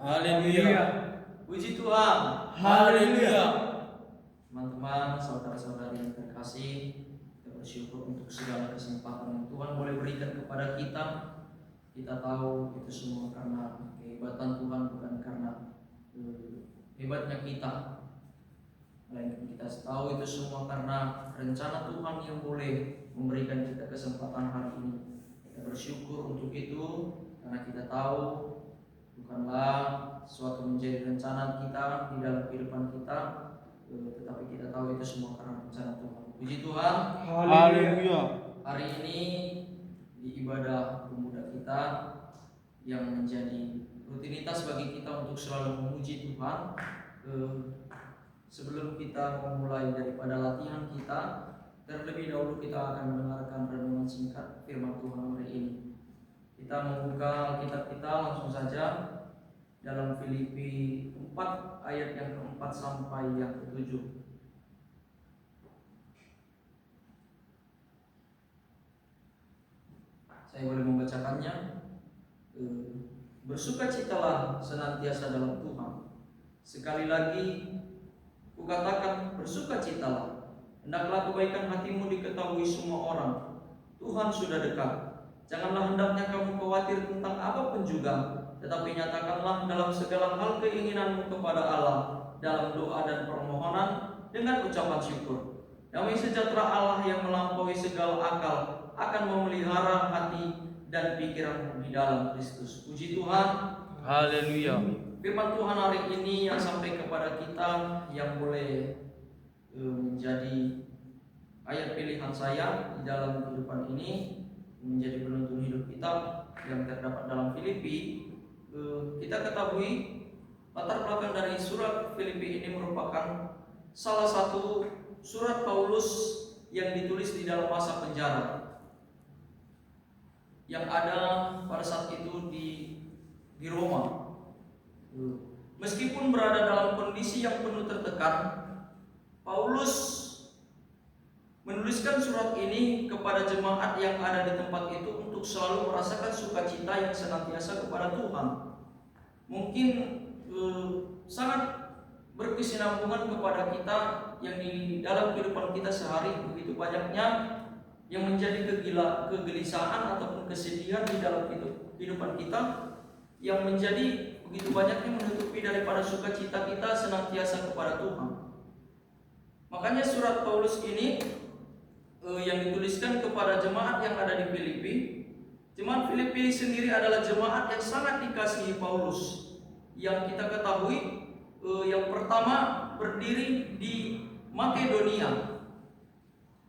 Haleluya. Puji Tuhan. Haleluya. Teman-teman, saudara-saudari yang terkasih, kita bersyukur untuk segala kesempatan yang Tuhan boleh berikan kepada kita. Kita tahu itu semua karena kehebatan Tuhan, bukan karena hebatnya kita. Melainkan kita tahu itu semua karena rencana Tuhan yang boleh memberikan kita kesempatan hari ini. Kita bersyukur untuk itu karena kita tahu bukanlah suatu menjadi rencana kita di dalam kehidupan kita, tetapi kita tahu itu semua karena rencana Tuhan. Puji Tuhan. Haleluya. Hari ini di ibadah pemuda kita yang menjadi rutinitas bagi kita untuk selalu memuji Tuhan. Sebelum kita memulai daripada latihan kita, terlebih dahulu kita akan mendengarkan renungan singkat firman Tuhan hari ini. Kita membuka Alkitab kita langsung saja dalam Filipi 4 ayat yang keempat sampai yang ketujuh. Saya boleh membacakannya. Bersukacitalah senantiasa dalam Tuhan. Sekali lagi kukatakan bersukacitalah. Hendaklah kebaikan hatimu diketahui semua orang. Tuhan sudah dekat. Janganlah hendaknya kamu khawatir tentang apapun juga, tetapi nyatakanlah dalam segala hal keinginanmu kepada Allah dalam doa dan permohonan dengan ucapan syukur. Damai sejahtera Allah yang melampaui segala akal akan memelihara hati dan pikiranmu di dalam Kristus. Puji Tuhan. Haleluya. Firman Tuhan hari ini yang sampai kepada kita yang boleh menjadi ayat pilihan saya di dalam kehidupan ini, menjadi penuntun hidup kita yang terdapat dalam Filipi. Kita ketahui latar belakang dari surat Filipi ini merupakan salah satu surat Paulus yang ditulis di dalam masa penjara yang ada pada saat itu di Roma. Meskipun berada dalam kondisi yang penuh tertekan, Paulus menuliskan surat ini kepada jemaat yang ada di tempat itu untuk selalu merasakan sukacita yang senantiasa kepada Tuhan. Mungkin sangat berkesinambungan kepada kita yang di dalam kehidupan kita sehari, begitu banyaknya yang menjadi kegelisahan ataupun kesedihan di dalam kehidupan kita, yang menjadi begitu banyaknya menutupi daripada sukacita kita senantiasa kepada Tuhan. Makanya surat Paulus ini yang dituliskan kepada jemaat yang ada di Filipi. Jemaat Filipi sendiri adalah jemaat yang sangat dikasihi Paulus. Yang kita ketahui yang pertama berdiri di Makedonia.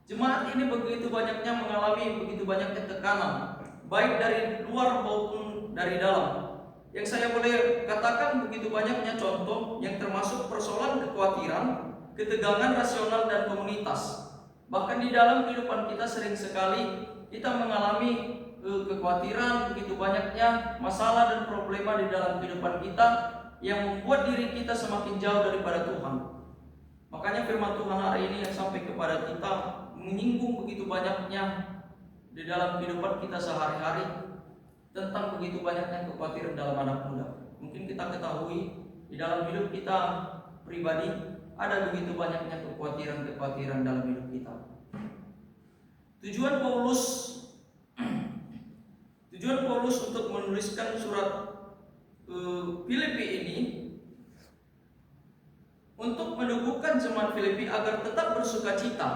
Jemaat ini begitu banyaknya mengalami begitu banyaknya tekanan, baik dari luar maupun dari dalam. Yang saya boleh katakan begitu banyaknya contoh yang termasuk persoalan kekhawatiran, ketegangan rasional dan komunitas. Bahkan di dalam kehidupan kita sering sekali kita mengalami kekhawatiran, begitu banyaknya masalah dan problema di dalam kehidupan kita yang membuat diri kita semakin jauh daripada Tuhan. Makanya firman Tuhan hari ini yang sampai kepada kita menyinggung begitu banyaknya di dalam kehidupan kita sehari-hari tentang begitu banyaknya kekhawatiran dalam anak muda. Mungkin kita ketahui di dalam hidup kita pribadi ada begitu banyaknya kekhawatiran dalam hidup kita. Tujuan Paulus untuk menuliskan surat Filipi ini untuk meneguhkan jemaat Filipi agar tetap bersukacita,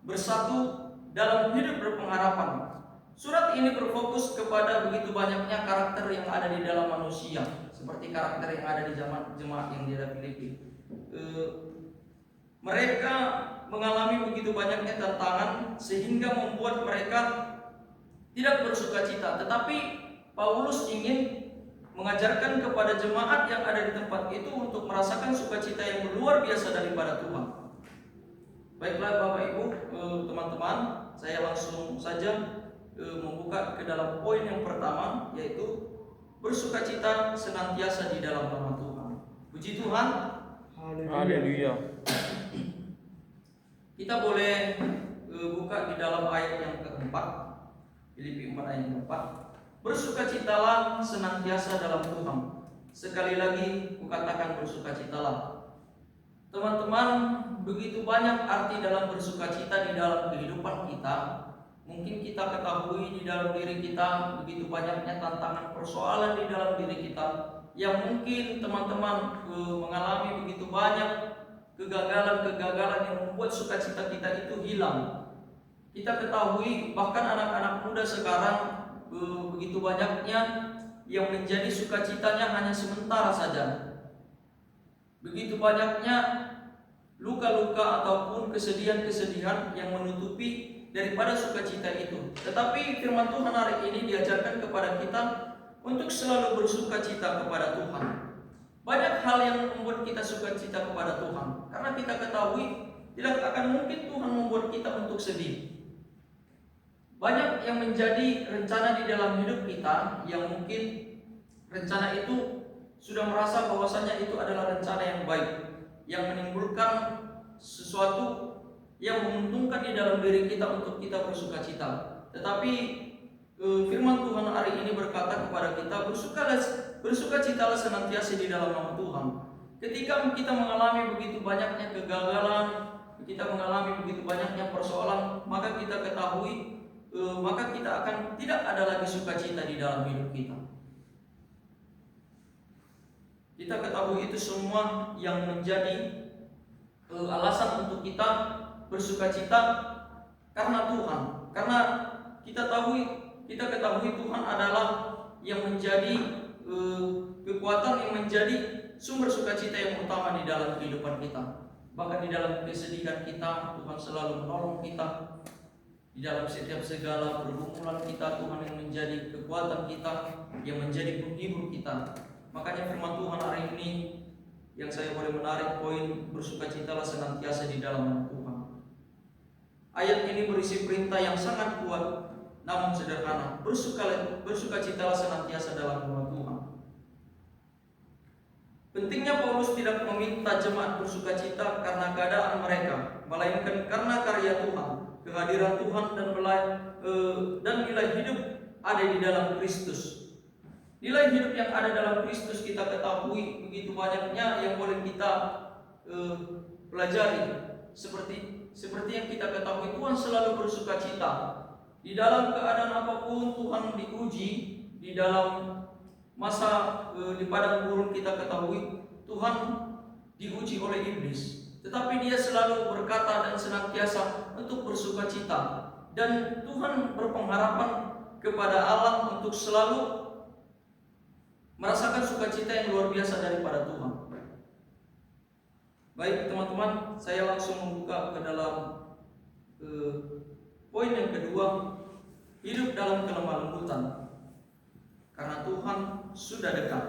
bersatu dalam hidup berpengharapan. Surat ini berfokus kepada begitu banyaknya karakter yang ada di dalam manusia, seperti karakter yang ada di jemaat yang di Filipi. Mereka mengalami begitu banyaknya tantangan sehingga membuat mereka tidak bersukacita. Tetapi Paulus ingin mengajarkan kepada jemaat yang ada di tempat itu untuk merasakan sukacita yang luar biasa daripada Tuhan. Baiklah Bapak Ibu, teman-teman, saya langsung saja membuka ke dalam poin yang pertama, yaitu bersukacita senantiasa di dalam nama Tuhan. Puji Tuhan. Haleluya. Kita boleh buka di dalam ayat yang keempat, Filipi 4 ayat yang keempat. Bersukacitalah senantiasa dalam Tuhan. Sekali lagi kukatakan bersukacitalah. Teman-teman, begitu banyak arti dalam bersukacita di dalam kehidupan kita. Mungkin kita ketahui di dalam diri kita begitu banyaknya tantangan persoalan di dalam diri kita, yang mungkin teman-teman mengalami begitu banyak kegagalan-kegagalan yang membuat sukacita kita itu hilang. Kita ketahui bahkan anak-anak muda sekarang begitu banyaknya yang menjadi sukacitanya hanya sementara saja. Begitu banyaknya luka-luka ataupun kesedihan-kesedihan yang menutupi daripada sukacita itu. Tetapi firman Tuhan hari ini diajarkan kepada kita untuk selalu bersukacita kepada Tuhan. Banyak hal yang membuat kita sukacita kepada Tuhan, karena kita ketahui tidak akan mungkin Tuhan membuat kita untuk sedih. Banyak yang menjadi rencana di dalam hidup kita, yang mungkin rencana itu sudah merasa bahwasanya itu adalah rencana yang baik, yang menimbulkan sesuatu yang menguntungkan di dalam diri kita untuk kita bersukacita. Tetapi firman Tuhan hari ini berkata kepada kita, bersukacitalah senantiasa di dalam nama Tuhan. Ketika kita mengalami begitu banyaknya kegagalan, kita mengalami begitu banyaknya persoalan, maka kita ketahui, maka kita akan tidak ada lagi sukacita di dalam hidup kita. Kita ketahui itu semua yang menjadi alasan untuk kita bersukacita karena Tuhan. Karena kita ketahui Tuhan adalah yang menjadi kekuatan, yang menjadi sumber sukacita yang utama di dalam kehidupan kita. Bahkan di dalam kesedihan kita, Tuhan selalu menolong kita. Di dalam setiap segala pergumulan kita, Tuhan yang menjadi kekuatan kita, yang menjadi penghibur kita. Makanya firman Tuhan hari ini yang saya boleh menarik poin, bersukacitalah senantiasa di dalam nama Tuhan. Ayat ini berisi perintah yang sangat kuat namun sederhana. Bersukacitalah senantiasa dalam nama Tuhan. Pentingnya Paulus tidak meminta jemaat bersukacita karena keadaan mereka, melainkan karena karya Tuhan, kehadiran Tuhan, dan nilai hidup ada di dalam Kristus. Nilai hidup yang ada dalam Kristus kita ketahui begitu banyaknya yang boleh kita pelajari. Seperti yang kita ketahui, Tuhan selalu bersukacita. Di dalam keadaan apapun Tuhan diuji. Di dalam masa di padang gurun kita ketahui Tuhan diuji oleh iblis. Tetapi dia selalu berkata dan senantiasa untuk bersukacita. Dan Tuhan berpengharapan kepada Allah untuk selalu merasakan sukacita yang luar biasa daripada Tuhan. Baik teman-teman, saya langsung membuka ke dalam poin yang kedua, hidup dalam kelemah lembutan karena Tuhan sudah dekat.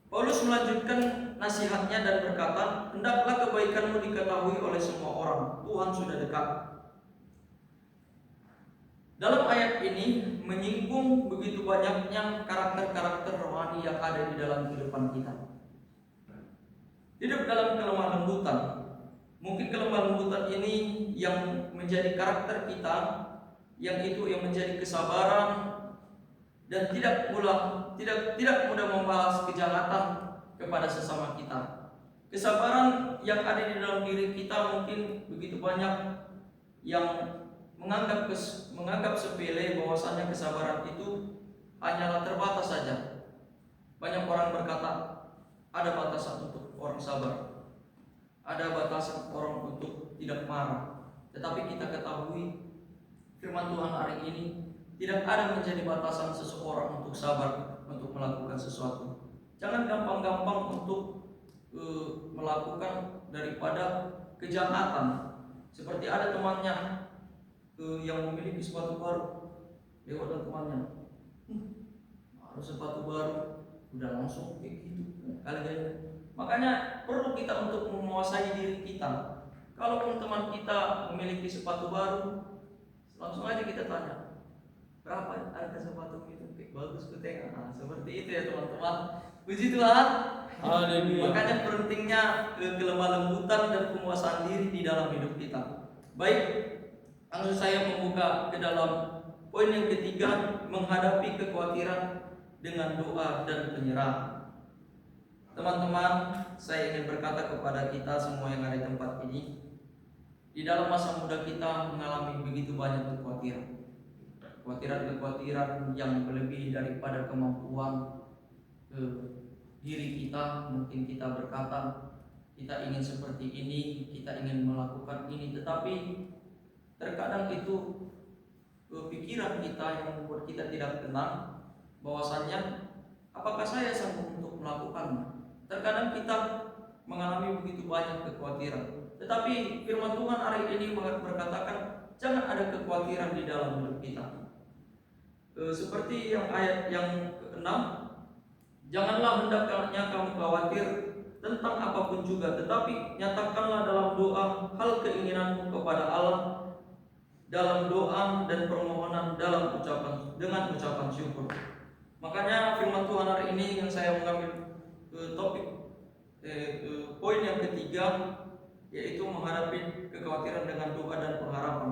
Paulus melanjutkan nasihatnya dan berkata, hendaklah kebaikanmu diketahui oleh semua orang, Tuhan sudah dekat. Dalam ayat ini menyinggung begitu banyaknya karakter-karakter rohani yang ada di dalam kehidupan kita. Hidup dalam kelemah lembutan. Mungkin kelemah lembutan ini yang menjadi karakter kita, yang menjadi kesabaran dan tidak mudah membahas kejahatan kepada sesama kita. Kesabaran yang ada di dalam diri kita mungkin begitu banyak yang menganggap sepele bahwasanya kesabaran itu hanyalah terbatas saja. Banyak orang berkata ada batasan untuk orang sabar, ada batasan orang untuk tidak marah. Tetapi kita ketahui firman Tuhan hari ini tidak ada menjadi batasan seseorang untuk sabar, untuk melakukan sesuatu. Jangan gampang-gampang untuk melakukan daripada kejahatan. Seperti ada temannya yang memiliki sepatu baru, lewat dan temannya, harus sepatu baru, udah langsung kayak gitu kali-kali. Makanya perlu kita untuk menguasai diri kita. Kalaupun teman kita memiliki sepatu baru, langsung aja kita tanya, berapa harga sepatu itu? Kayak bagus ku tengok. Nah, seperti itu ya teman-teman. Puji Tuhan. Haleluya. Makanya pentingnya kelemah lembutan dan penguasaan diri di dalam hidup kita. Baik, langsung saya membuka ke dalam poin yang ketiga, menghadapi kekhawatiran dengan doa dan penyerahan. Teman-teman, saya ingin berkata kepada kita semua yang ada di tempat ini, di dalam masa muda kita mengalami begitu banyak kekhawatiran. Kekhawatiran yang melebihi daripada kemampuan diri kita. Mungkin kita berkata, kita ingin seperti ini, kita ingin melakukan ini, tetapi terkadang itu pikiran kita yang membuat kita tidak tenang, bahwasannya apakah saya sanggup untuk melakukannya. Terkadang kita mengalami begitu banyak kekhawatiran, tetapi firman Tuhan hari ini berkatakan jangan ada kekhawatiran di dalam hidup kita. Seperti yang ayat yang ke-6, janganlah hendaknya kamu khawatir tentang apapun juga, tetapi nyatakanlah dalam doa hal keinginanmu kepada Allah dalam doa dan permohonan dengan ucapan syukur. Makanya firman Tuhan hari ini yang saya mengambil topik poin yang ketiga, yaitu menghadapi kekhawatiran dengan doa dan pengharapan.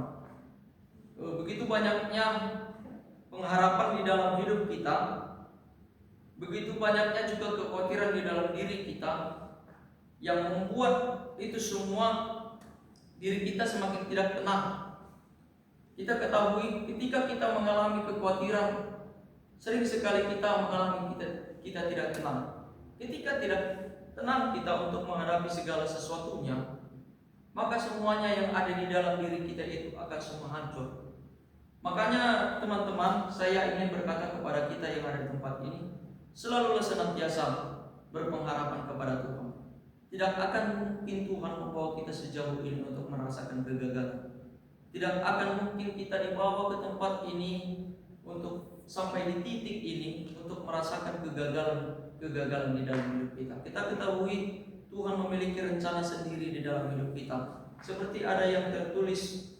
Begitu banyaknya pengharapan di dalam hidup kita, begitu banyaknya juga kekhawatiran di dalam diri kita yang membuat itu semua diri kita semakin tidak tenang. Kita ketahui ketika kita mengalami kekhawatiran, sering sekali kita mengalami kita tidak tenang. Ketika tidak tenang kita untuk menghadapi segala sesuatunya, maka semuanya yang ada di dalam diri kita itu akan semua hancur. Makanya teman-teman, saya ingin berkata kepada kita yang ada di tempat ini, selalulah senantiasa berpengharapan kepada Tuhan. Tidak akan mungkin Tuhan membawa kita sejauh ini untuk merasakan kegagalan. Tidak akan mungkin kita dibawa ke tempat ini untuk sampai di titik ini untuk merasakan kegagalan di dalam hidup kita. Kita ketahui Tuhan memiliki rencana sendiri di dalam hidup kita. Seperti ada yang tertulis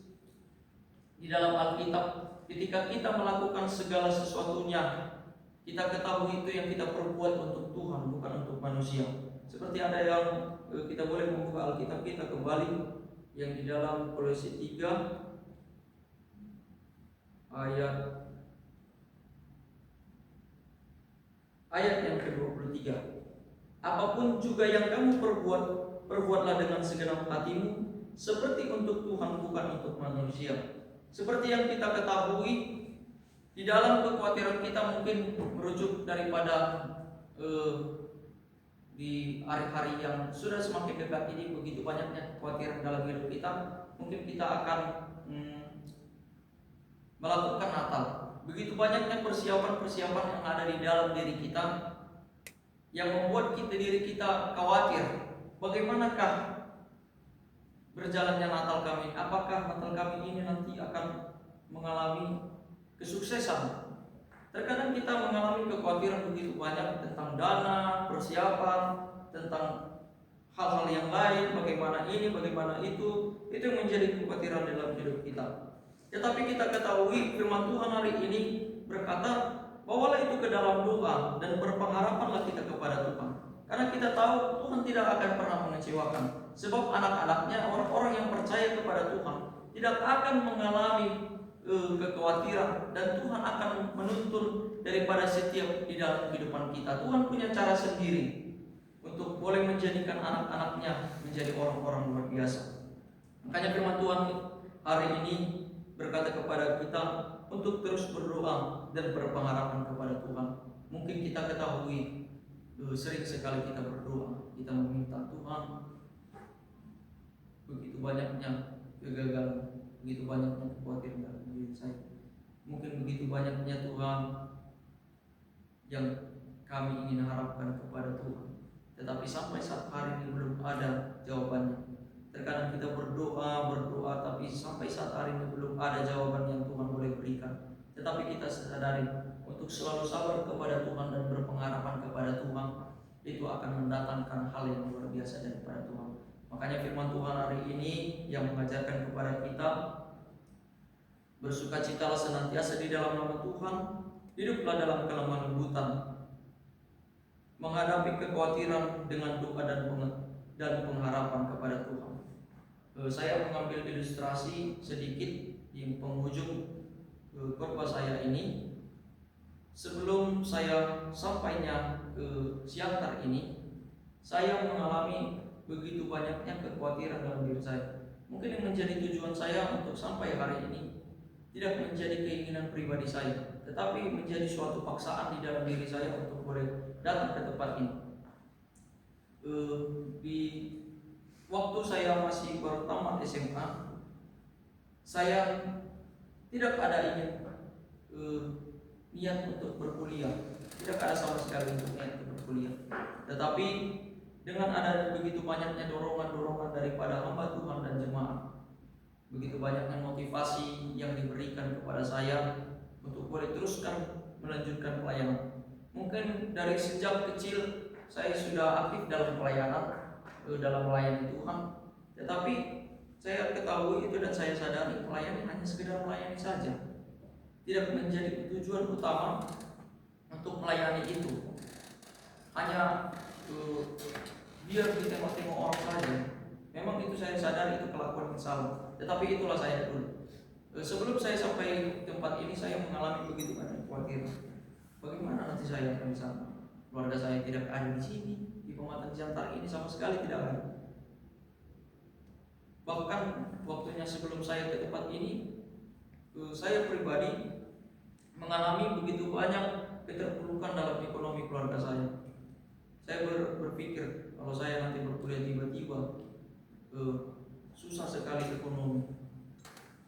di dalam Alkitab, ketika kita melakukan segala sesuatunya, kita ketahui itu yang kita perbuat untuk Tuhan, bukan untuk manusia. Seperti ada yang kita boleh membuka Alkitab kita kembali yang di dalam Kolose 3 ayat yang ke-23. Apapun juga yang kamu perbuat, perbuatlah dengan segenap hatimu, seperti untuk Tuhan, bukan untuk manusia. Seperti yang kita ketahui, di dalam kekhawatiran kita mungkin merujuk daripada di hari-hari yang sudah semakin dekat ini, begitu banyaknya kekhawatiran dalam hidup kita. Mungkin kita akan melakukan Natal. Begitu banyaknya persiapan-persiapan yang ada di dalam diri kita yang membuat diri kita khawatir. Bagaimanakah berjalannya Natal kami? Apakah Natal kami ini nanti akan mengalami kesuksesan? Terkadang kita mengalami kekhawatiran begitu banyak tentang dana, persiapan, tentang hal-hal yang lain, bagaimana ini, bagaimana itu yang menjadi kekhawatiran dalam hidup kita. Tetapi kita ketahui firman Tuhan hari ini berkata, bawalah itu ke dalam doa dan berpengharapanlah kita kepada Tuhan. Karena kita tahu Tuhan tidak akan pernah mengecewakan. Sebab anak-anaknya, orang-orang yang percaya kepada Tuhan, tidak akan mengalami kekhawatiran, dan Tuhan akan menuntun daripada setiap di dalam kehidupan kita. Tuhan punya cara sendiri untuk boleh menjadikan anak-anaknya menjadi orang-orang luar biasa. Makanya firman Tuhan hari ini berkata kepada kita untuk terus berdoa dan berpengharapan kepada Tuhan. Mungkin kita ketahui sering sekali kita berdoa, kita meminta Tuhan, begitu banyaknya kegagalan, begitu banyaknya kekhawatiran dalam diri saya. Mungkin begitu banyaknya Tuhan yang kami ingin harapkan kepada Tuhan, tetapi sampai saat hari ini belum ada jawabannya. Terkadang kita berdoa, tapi sampai saat hari ini belum ada jawaban yang Tuhan boleh berikan. Tetapi kita sadari untuk selalu sabar kepada Tuhan dan berpengharapan kepada Tuhan, itu akan mendatangkan hal yang luar biasa daripada Tuhan. Makanya firman Tuhan hari ini yang mengajarkan kepada kita, bersukacitalah senantiasa di dalam nama Tuhan, hiduplah dalam kelemah lembutan, menghadapi kekhawatiran dengan doa dan pengharapan kepada Tuhan. Saya mengambil ilustrasi sedikit di penghujung khotbah saya ini. Sebelum saya sampainya ke Siantar ini, saya mengalami begitu banyaknya kekhawatiran dalam diri saya. Mungkin yang menjadi tujuan saya untuk sampai hari ini tidak menjadi keinginan pribadi saya, tetapi menjadi suatu paksaan di dalam diri saya untuk boleh datang ke tempat ini. Di waktu saya masih baru tamat SMA, saya tidak ada niat untuk berkuliah, tidak ada sama sekali untuk niat untuk berkuliah. Tetapi dengan ada begitu banyaknya dorongan-dorongan daripada hamba Tuhan dan jemaat, begitu banyaknya motivasi yang diberikan kepada saya untuk boleh teruskan melanjutkan pelayanan. Mungkin dari sejak kecil saya sudah aktif dalam pelayanan, dalam melayani Tuhan, tetapi saya ketahui itu dan saya sadari melayani hanya sekedar melayani saja, tidak menjadi tujuan utama untuk melayani itu. Hanya biar ditengok-tengok orang saja. Memang itu saya sadari itu kelakuan yang salah, tetapi itulah saya dulu. Sebelum saya sampai tempat ini, saya mengalami begitu banyak kekhawatiran. Bagaimana nanti saya akan di sana? Keluarga saya tidak ada di sini, di Pematang Siantar ini sama sekali tidak ada. Bahkan waktunya sebelum saya ke tempat ini, saya pribadi mengalami begitu banyak keterpurukan dalam ekonomi keluarga saya. Saya berpikir kalau saya nanti berkuliah tiba-tiba susah sekali ekonomi,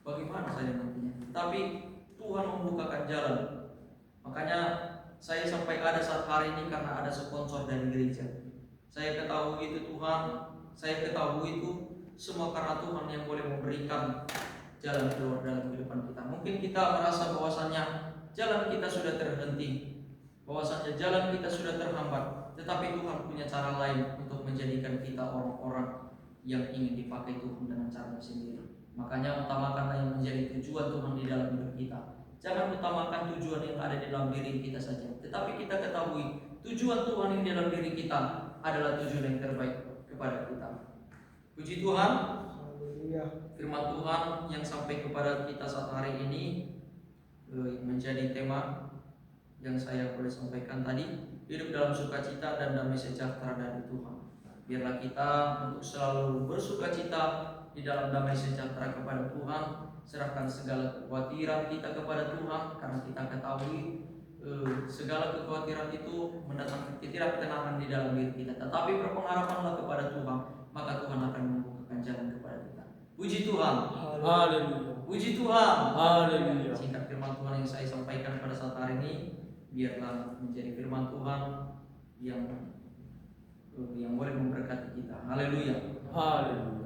bagaimana saya nantinya? Tapi Tuhan membukakan jalan. Makanya saya sampai ada saat hari ini karena ada sponsor dari gereja. Saya ketahui itu Tuhan, saya ketahui itu semua karena Tuhan yang boleh memberikan jalan keluar dalam kehidupan kita. Mungkin kita merasa bahwasannya jalan kita sudah terhenti, bahwasannya jalan kita sudah terhambat, tetapi Tuhan punya cara lain untuk menjadikan kita orang-orang yang ingin dipakai Tuhan dengan cara sendiri. Makanya utamakanlah yang menjadi tujuan Tuhan di dalam hidup kita. Jangan utamakan tujuan yang ada di dalam diri kita saja, tetapi kita ketahui tujuan Tuhan yang di dalam diri kita adalah tujuan yang terbaik kepada kita. Puji Tuhan. Firman Tuhan yang sampai kepada kita saat hari ini menjadi tema yang saya boleh sampaikan tadi, hidup dalam sukacita dan damai sejahtera dari Tuhan. Biarlah kita untuk selalu bersukacita di dalam damai sejahtera kepada Tuhan, serahkan segala kekhawatiran kita kepada Tuhan, karena kita ketahui segala kekhawatiran itu mendatangkan ketidaktenangan di dalam diri kita. Tetapi berpengharapanlah kepada Tuhan, maka Tuhan akan membukakan jalan kepada kita. Puji Tuhan. Haleluya. Puji Tuhan. Haleluya. Singkat firman Tuhan yang saya sampaikan pada saat hari ini, biarlah menjadi firman Tuhan yang boleh memberkati kita. Haleluya. Haleluya.